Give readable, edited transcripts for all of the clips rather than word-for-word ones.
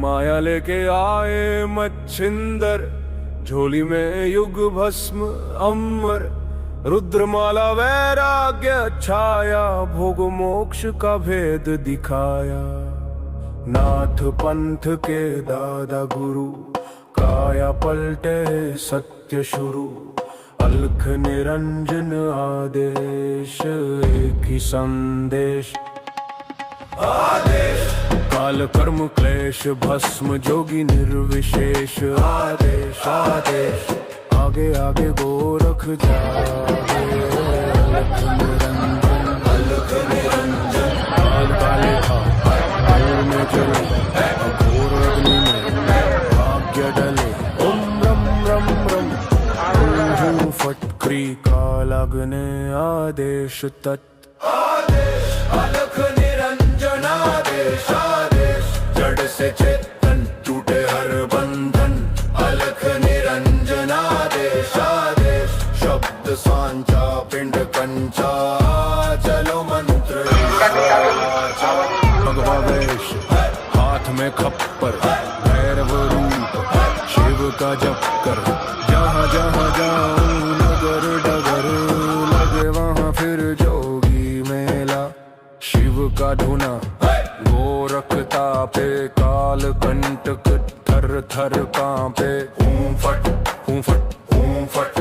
माया लेके आए मच्छिंदर, झोली में युग भस्म अमर, रुद्रमाला वैराग्य छाया, भोग मोक्ष का भेद दिखाया। नाथ पंथ के दादा गुरु, काया पलटे सत्य शुरू, अलख निरंजन आदेश, एक ही संदेश आदेश। काल कर्म क्लेश भस्म जोगी निर्विशेष, आदेश आदेश। आगे आगे गोरख जागे, अलख निरंजन अलख निरंजन। काल काले खा काल में चले, घोर अग्नि में भाग्य डले। ओम रम रम रम हूँ फटक्री, काल अग्नि आदेश तत् आदेश। अलख निरंजन आदेश आदेश। जड़ से चेतन टूटे हर बंधन, अलख निरंजन आदेश आदेश। शब्द सांचा पिंड कंचा, चलो मंत्र भगवावेश। हाथ में खप्पर भैरव रूप, शिव का जप कर। जहाँ जहाँ जाऊं नगर डगर, लगे वहाँ फिर जोगी मेला। शिव का धुना गोरख तापे, काल कंटक थर थर कांपे। ऊं फट ऊं फट ऊं फट।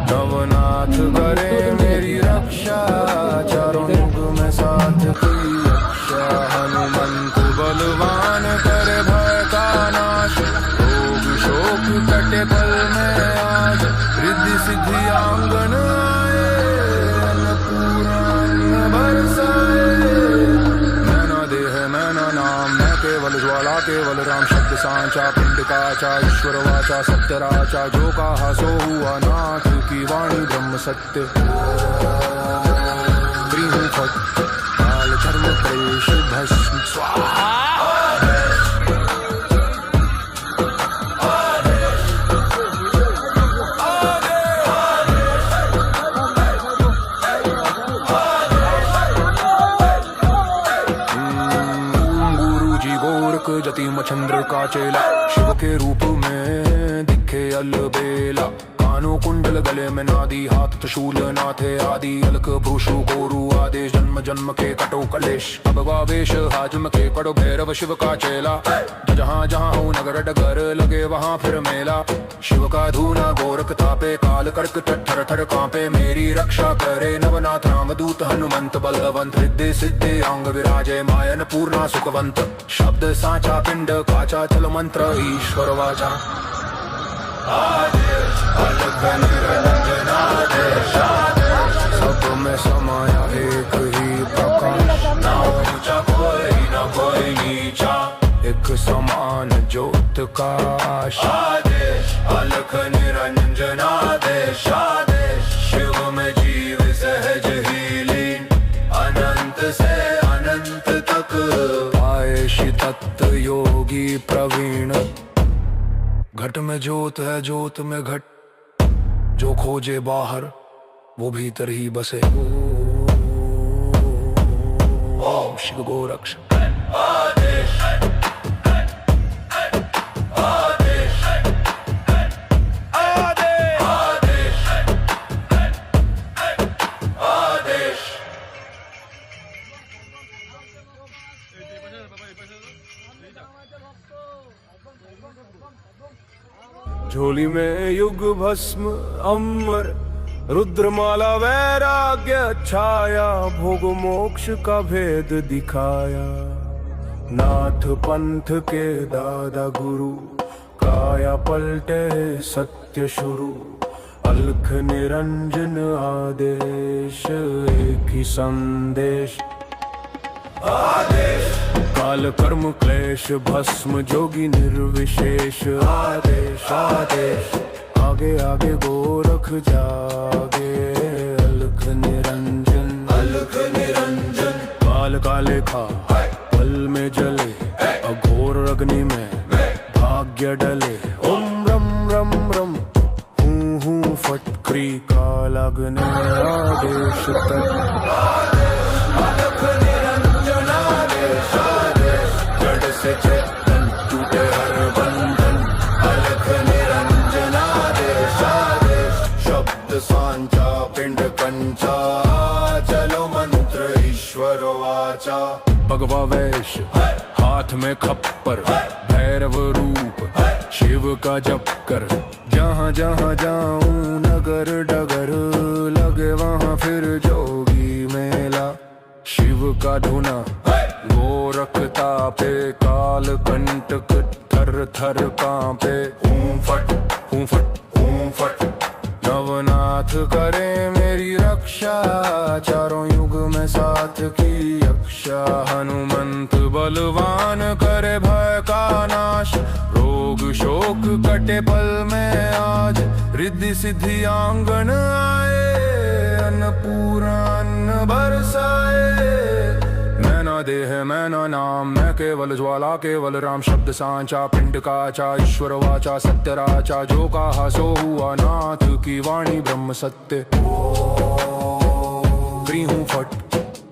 नवनाथ करे मेरी रक्षा, चारों युग में साथ की रक्षा। हनुमंत बलवान करे भय का नाश, रोग शोक कटे पल में आज। रिद्धि सिद्धि आंगन आए, अन्नपूर्णा अन्न बरसाए। नैना देह नैना नाम, मैं केवल ज्वाला केवल राम। शब्द सांचा पिंड काचा, ईश्वर वाचा सत्य राचा। जो कहा सो हुआ, नाथ की वाणी ब्रह्म सत्य। त्रिहु फट काल धर्म क्लेश भस्म स्वाहा। जति मच्छंद्र का चेला, शिव के रूप में दिखे अलबेला। कानों कुंडल गले में नादी, हाथ त्रिशूल नाथे आदि। अलक भ्रूषु गोरु आदेश, जन्म जन्म के कटो कलेश। अब वावेश हाजम के कड़ो भैरव शिव का चेला। जहाँ जहाँ हो नगर डगर, लगे वहाँ फिर मेला। शिव का धूना गोरख तापे, काल कर्क थर थर कांपे। मेरी रक्षा करे नवनाथ राम दूत, हनुमंत बलवंत। रिद्धि सिद्धि अंग विराजे, मायन पूर्णा सुखवंत। शब्द सांचा पिंड काचा, चल मंत्र ईश्वर वाचा। आदेश अलख निरंजन आदेश आदेश। सब में समाया एक ही प्रकाश, ना ऊंचा कोई ना कोई नीचा। एक समान ज्योत का आदेश। अलख निरंजन आदेश आदेश। शिव में जीव सहज ही लीन, अनंत से अनंत तक पाए तत्व योगी प्रवीण। घट में ज्योत है ज्योत में घट, जो खोजे बाहर वो भीतर ही बसे। ओम शिव गोरक्ष आदेश आदेश आदेश आदेश। झोली में युग भस्म अमर, रुद्रमाला वैराग्य छाया। भोग मोक्ष का भेद दिखाया। नाथ पंथ के दादा गुरु, काया पलटे सत्य शुरू। अलख निरंजन आदेश, एक ही संदेश आदेश। काल कर्म क्लेश भस्म जोगी निर्विशेष, आदेश आदेश। आगे आगे गोरख जागे, अलख निरंजन अलख निरंजन। काल काले खा पल में जले, अघोर अग्नि में भाग्य डले। ओम रम रम रम हूँ फटक्री, काल अग्नि आदेश तत् अलख निरंजन आदेश आदेश। जड़ से चेतन टूटे भगवा वेश, हाथ में खप्पर, भैरव रूप, शिव का जप कर। जहाँ जहाँ जाऊं नगर डगर, लगे वहाँ फिर जोगी मेला। शिव का धुना गोरखता पे, काल कंटक थर थर कांपे। ऊं फट ऊं फट ऊं फट, नवनाथ करे मेरी रक्षा, चारों युग में साथ की यक्षा। हनुमंत बलवान करे भय का नाश, रोग शोक कटे पल में आज। रिद्धि सिद्धि आंगन आए, अन्नपूर्णा अन्न बरसाए। मैं ना देह मैं ना नाम, मैं केवल ज्वाला केवल राम। शब्द सांचा पिंड काचा, ईश्वर वाचा सत्य राचा। जो कहा सो हुआ, नाथ की वाणी ब्रह्म सत्य। फ्री हूँ फट,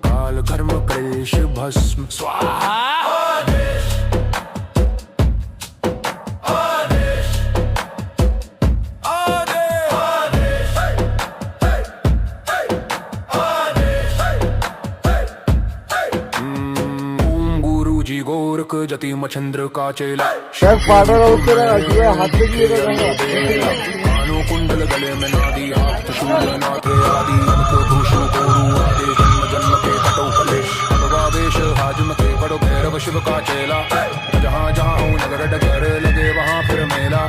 काल कर्म क्लेश भस्म स्वाहा। गोरख जति मछंद्र का चेला, कानो कुंडल गले में नादी, हाथ शूल नाथ आदि। अनक भूषण कोरु आदि, जन्म जन्म के कटो कलेश। भगवावेश हाजम के बड़ो भैरव शिव का चेला। जहाँ जहाँ हूँ नगर डगर, लगे वहाँ फिर मेला।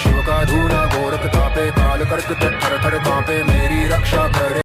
शिव का धूना गोरख तापे, काल कर्क थर थर कांपे। मेरी रक्षा करे